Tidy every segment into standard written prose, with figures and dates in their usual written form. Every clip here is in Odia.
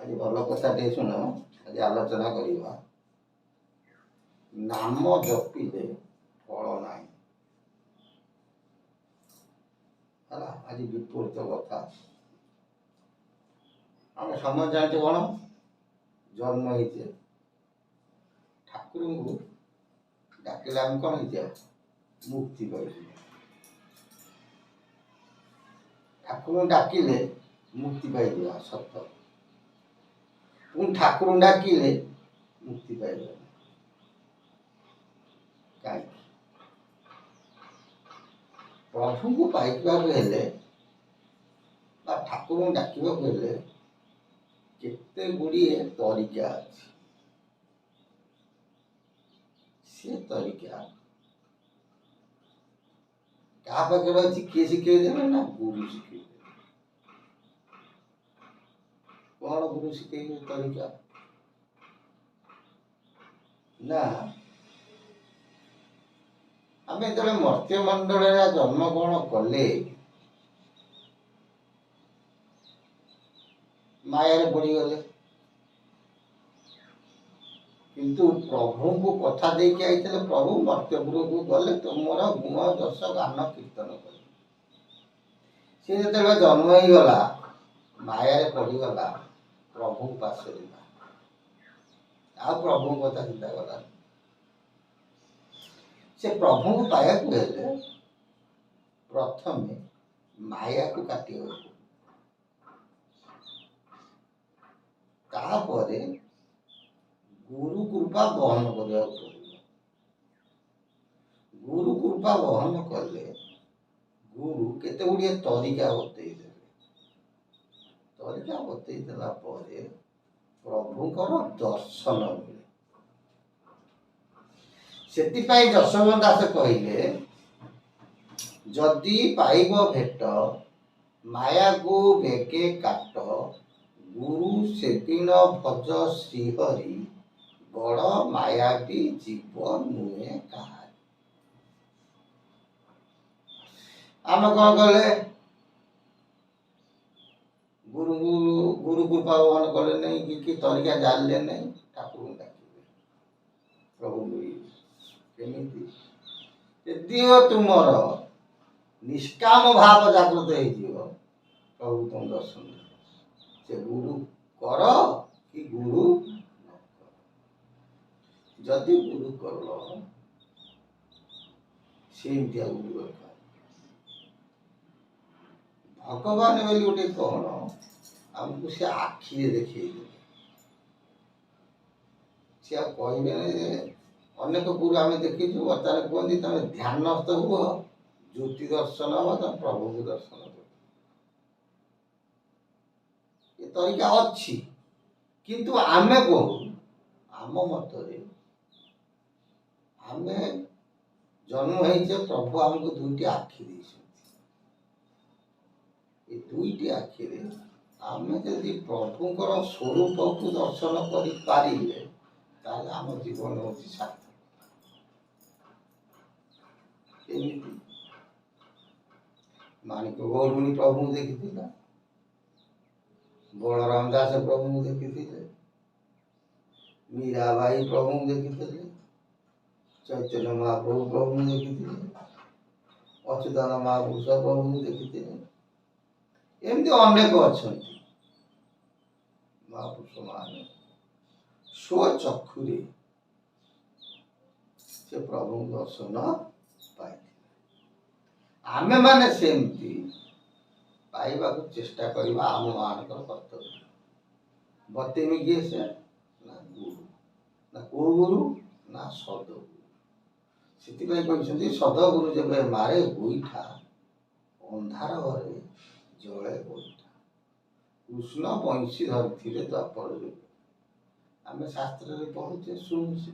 आज भल कथा शुण आज आलोचना करवा नाम जपिले फल ना आज विपरीत कथा आम समझ जानते कौन जन्म होते ठाकुर को डाकिले आम कौन होते मुक्ति पाई ठाकुर डाकिले मुक्ति पाई सत पुणी ठाकुर डाकिले मुक्ति पाइबा कहीं प्रभु को पाइबारे ठाकुर डाकवा केते गुड़िए तरीका अच्छी से तरीका क्या पाखे अच्छी किए शिखेदेवे ना गुरु शिखे कौन गुरु शिखे तरीका ना आम जो मर्त्य मंडल जन्म ग्रहण कले माया पड़गले किंतु प्रभु को कथा देके आई प्रभु मर्त्यपुर को गले तुम गुण दश गान कीर्तन कर सी जो जन्म ही गला माया पड़गला प्रभु पास आ प्रभु कथा चिंता कला से प्रभु को पाया प्रथम माया को काटे गुरु कृपा बहन करने गुरु कृपा बहन कले गुरु केते गुड़िए तरीका बतईदेला प्रभुकर दर्शन मिले से जशोबन दास कहले जदि पाइब भेट माया को बेके काट गुरु सेदिन भज श्रीहरि बड़ माया भी जीव नुहे कहा आम कौन कले गुरु गुरु कृपा बहन कले नहीं कि तरीका जानले नहीं ठाकुर डाकिले प्रभु यदि तुमर निष्काम भाव जागृत हो प्रभु तुम दर्शन से गुरु कर कि गुरु जदि गुरु कर सेमती गुरु भगवान बोली गोटे कौन आमको से आखिरे देखे सी कहे अनेक गुरु आम देखीचु बर्तमान कहते तुम ध्यानस्थ हुआ ज्योति दर्शन हम तुम प्रभु को दर्शन कर ये तरीका अच्छी किंतु आमे कहू आम मतरे आमे जन्म होइछे प्रभु आमको दुईटी आखि ये दुईटी आखिरे आमे यदि प्रभुकर स्वरूप को दर्शन करि पारिले ताले आम जीवन होछि सार्थक मानिक गौरुणी प्रभु देखी बलराम दास प्रभु देखी मीराबाई प्रभु देखी चैतन्य महाप्रभु प्रभु देखी अच्युतानंद महापुरुष प्रभु देखी एमती अनेक अच्छा महापुरुष मान स्वचक्षुरे से प्रभु दर्शन पाई आमे माने सेमती पाइबा को चेष्टा करवा आम मान कर्तव्य बतेमी किए से ना गुरु ना सदगुरु से सदगुरु जब मारे गोईठा अंधार घरे जले गोईठा कृष्ण बंशी धरी द्वापर युग आम शास्त्र पढ़ुचे शुणुचे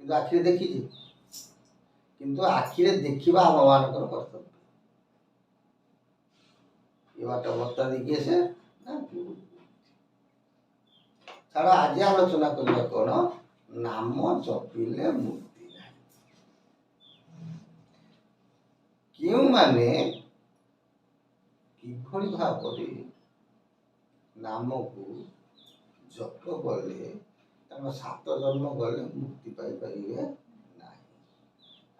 कि आखिरे देखीचे किंतु आखिरे देखा आम मान कर्तव्य ये बाट बता देखिए से ना गुरु छाड़ा आज आलोचना करवा कौन नाम जपिले मुक्ति क्यों माने किभली भाव नाम को ଜପ କଲେ ତାଙ୍କ 7 ଜନ୍ମ ଗଲେ ମୁକ୍ତି ପାଇପାରିବେ ନାହିଁ।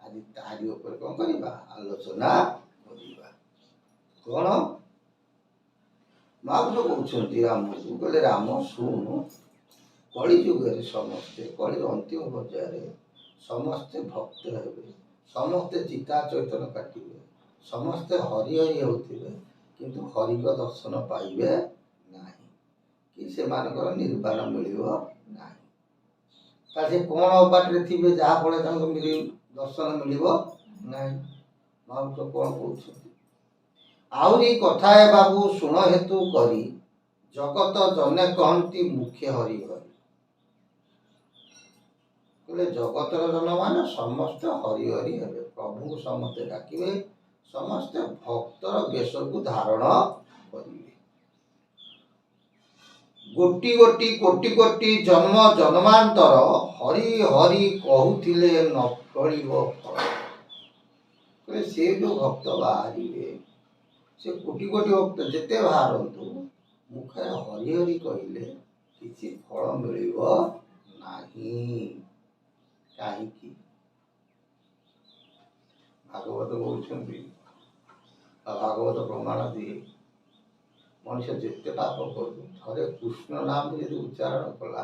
ଆଜି ତାରି ଉପରେ କ'ଣ କରିବା, ଆଲୋଚନା କରିବା। କ'ଣ ମହାପୁରୁ କହୁଛନ୍ତି ରାମକୁ, କହିଲେ ରାମ ଶୁଣୁ, କଳି ଯୁଗରେ ସମସ୍ତେ, କଳିର ଅନ୍ତିମ ପର୍ଯ୍ୟାୟରେ ସମସ୍ତେ ଭକ୍ତ ହେବେ, ସମସ୍ତେ ଚିତା ଚୈତନ୍ୟ କାଟିବେ, ସମସ୍ତେ ହରି ହରି ହେଉଥିବେ, କିନ୍ତୁ ହରିଙ୍କ ଦର୍ଶନ ପାଇବେ ନାହିଁ, କି ସେମାନଙ୍କର ନିର୍ବାଣ ମିଳିବ ନାହିଁ। ତା ସେ କ'ଣ ଅବାଟରେ ଥିବେ ଯାହାଫଳରେ ତାଙ୍କୁ ଦର୍ଶନ ମିଳିବ ନାହିଁ। ମହାପୁରୁ କ'ଣ କହୁଛନ୍ତି, ଆହୁରି କଥାଏ ବାବୁ ଶୁଣ ହେତୁ କରି, ଜଗତ ଜନେ କହନ୍ତି ମୁଖ୍ୟ ହରି ହରି। କହିଲେ ଜଗତର ଜନ ମାନେ ସମସ୍ତେ ହରି ହରି ହେବେ, ପ୍ରଭୁଙ୍କୁ ସମସ୍ତେ ଡାକିବେ, ସମସ୍ତେ ଭକ୍ତର ବେଶକୁ ଧାରଣ କରିବେ। ଗୋଟି ଗୋଟି କୋଟି କୋଟି ଜନ୍ମ ଜନ୍ମାନ୍ତର ହରି ହରି କହୁଥିଲେ ନ ଫଳିବ ଫଳ। କହିଲେ ସେ ଯେଉଁ ଭକ୍ତ ବାହାରିବେ, ସେ କୋଟି କୋଟି ଭକ୍ତ ଯେତେ ବାହାରନ୍ତୁ, ମୁଖରେ ହରି ହରି କହିଲେ କିଛି ଫଳ ମିଳିବ ନାହିଁ। କାହିଁକି? ଭାଗବତ କହୁଛନ୍ତି, ଭାଗବତ ପ୍ରମାଣ ଦିଏ, ମଣିଷ ଯେତେ ପାପ କରୁ ଥରେ କୃଷ୍ଣ ନାମ ଯଦି ଉଚ୍ଚାରଣ କଲା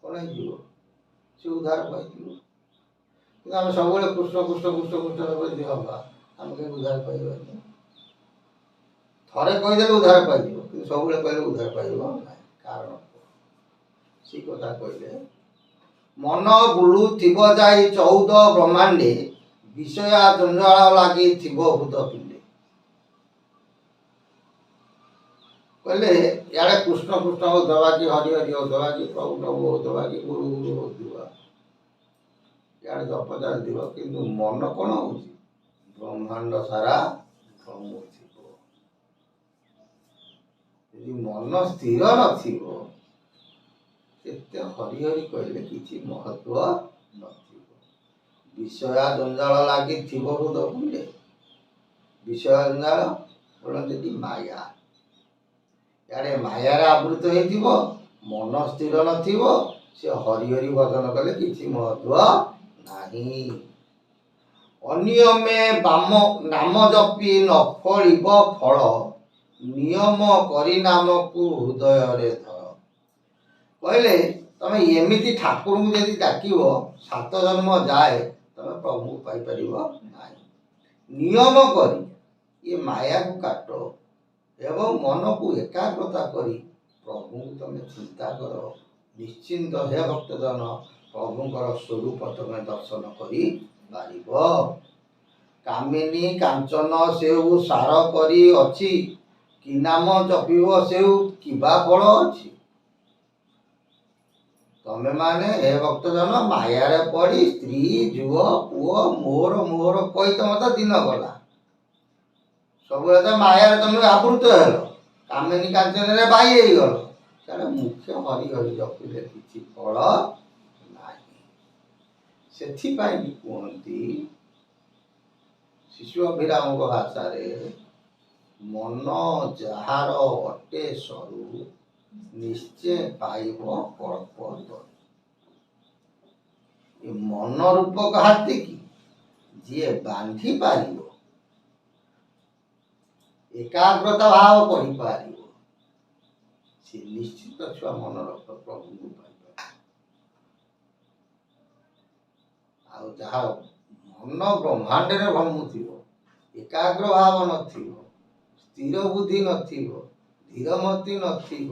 କ'ଣ ହେଇଯିବ, ସେ ଉଦ୍ଧାର ପାଇଯିବ। କିନ୍ତୁ ଆମେ ସବୁବେଳେ କୃଷ୍ଣ କୃଷ୍ଣ କୃଷ୍ଣ କୃଷ୍ଣ ଯଦି ହବା, ଆମେ କେହି ଉଦ୍ଧାର ପାଇବାନି। ଥରେ କହିଦେଲେ ଉଦ୍ଧାର ପାଇଯିବ, କିନ୍ତୁ ସବୁବେଳେ କହିଲେ ଉଦ୍ଧାର ପାଇବ ନାହିଁ। କାରଣ ସେଇ କଥା କହିଲେ, ମନ ବୁଲୁଥିବ ଯାଇ 14 ବ୍ରହ୍ମାଣ୍ଡେ, ବିଷୟା ଜଞ୍ଜାଳ ଲାଗି ଥିବ ହୃଦ ପିଣ୍ଡେ। କହିଲେ ଇଆଡ଼େ କୃଷ୍ଣ କୃଷ୍ଣ ହଉଥିବା, କି ହରି ହରି ହଉଥିବା, କି ପ୍ରଭୁ ପ୍ରଭୁ ହଉଥିବା, କି ଗୁରୁ ଗୁରୁ ହଉଥିବା, ଇଆଡ଼େ ଜପ ଚାଲିଥିବ, କିନ୍ତୁ ମନ କ'ଣ ହଉଛି, ବ୍ରହ୍ମାଣ୍ଡ ସାରା ଭ୍ରମୁଥିବ। ଯଦି ମନ ସ୍ଥିର ନଥିବ, କେତେ ହରି ହରି କହିଲେ କିଛି ମହତ୍ଵ ନଥିବ। ବିଷୟା ଜଞ୍ଜାଳ ଲାଗି ଥିବ ହୃଦ ପିଣ୍ଡେ। ବିଷୟ ଜଞ୍ଜାଳ ବୋଲନ୍ତି ମାୟା। ଇଆଡ଼େ ମାୟାରେ ଆବୃତ ହେଇଥିବ, ମନ ସ୍ଥିର ନଥିବ, ସେ ହରି ହରି ଭଜନ କଲେ କିଛି ମହତ୍ଵ ନାହିଁ। ଅନିୟମେ ନାମ ଜପି ନ ଫଳିବ ଫଳ, ନିୟମ କରି ନାମକୁ ହୃଦୟରେ ଧର। କହିଲେ ତମେ ଏମିତି ଠାକୁରଙ୍କୁ ଯଦି ଡାକିବ 7 ଜନ୍ମ ଯାଏ ତମେ ପ୍ରଭୁଙ୍କୁ ପାଇପାରିବ ନାହିଁ। ନିୟମ କରି ଏ ମାୟାକୁ କାଟ ଏବଂ ମନକୁ ଏକାଗ୍ରତା କରି ପ୍ରଭୁଙ୍କୁ ତମେ ଚିନ୍ତା କର, ନିଶ୍ଚିନ୍ତ ହେ ଭକ୍ତଜନ ପ୍ରଭୁଙ୍କର ସ୍ୱରୂପ ତମେ ଦର୍ଶନ କରିପାରିବ। କାମିନୀ କାଞ୍ଚନ ସେଉ ସାର କରି ଅଛି, କି ନାମ ଜପିବ ସେଉ କିବା ଫଳ ଅଛି। ତମେ ମାନେ ହେ ଭକ୍ତଜନ ମାୟାରେ ପଡ଼ି ସ୍ତ୍ରୀ ଝୁଅ ପୁଅ ମୋର ମୋର କହି ତମର ତ ଦିନ ଗଲା। ସବୁବେଳେ ତ ମାୟାରେ ତମେ ଆବୃତ ହେଲ, କାମିନୀ କାଞ୍ଚନରେ ବାଇ ହେଇଗଲ, ସେଟା ମୁଖ୍ୟ ହରି ହରି ଜପିଲେ କିଛି ଫଳ ନାହିଁ। ସେଥିପାଇଁ କୁହନ୍ତି ଶିଶୁ ଅଭିରାମଙ୍କ ଭାଷାରେ, ମନ ଯାହାର ଅଟେ ସରୁ, ନିଶ୍ଚୟ ପାଇବ କଳ୍ପ ତରୁ। ଏ ମନ ରୂପକ ହାତୀକି ଯିଏ ବାନ୍ଧି ପାରିବ, ଏକାଗ୍ରତା ଭାବ କରିପାରିବ, ସେ ନିଶ୍ଚିତ ଛୁଆ ମନର ପ୍ରଭୁଙ୍କୁ ପାଇପାରିବ। ଆଉ ଯାହା ମନ ବ୍ରହ୍ମାଣ୍ଡରେ ଭ୍ରମୁଥିବ, ଏକାଗ୍ର ଭାବ ନଥିବ, ସ୍ଥିର ବୁଦ୍ଧି ନଥିବ, ଧୀରମତି ନଥିବ,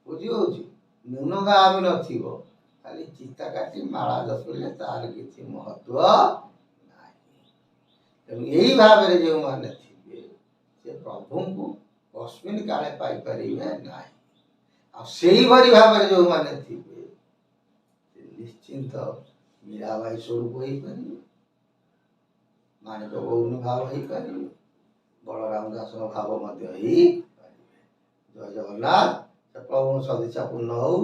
ବୁଝି ହଉଛି, ନ୍ୟୁନଗାମୀ ନଥିବ, ଖାଲି ଚିତା କାଟି ମାଳା ଜପିଲେ ତାର କିଛି ମହତ୍ଵ ନାହିଁ। ତେଣୁ ଏହି ଭାବରେ ଯେଉଁମାନେ ଥିବେ, ସେ ପ୍ରଭୁଙ୍କୁ କସ୍ମିନ୍ କାଳେ ପାଇପାରିବେ ନାହିଁ। ଆଉ ସେଇଭଳି ଭାବରେ ଯେଉଁମାନେ ଥିବେ, ସେ ନିଶ୍ଚିନ୍ତ ମୀରାବାଇ ସ୍ୱରୂପ ହେଇପାରିବେ, ମାଣିକ ଗୌରୀ ଭାବ ହେଇପାରିବେ, ବଳରାମ ଦାସଙ୍କ ଭାବ ମଧ୍ୟ ହେଇପାରିବେ। ଜୟ ଜଗନ୍ନାଥ। ପ୍ରଭୁ ସଦିଚ୍ଛା ପୂର୍ଣ୍ଣ ହଉ।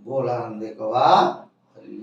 ବୋଲ ଆନନ୍ଦେ କବା ହରି।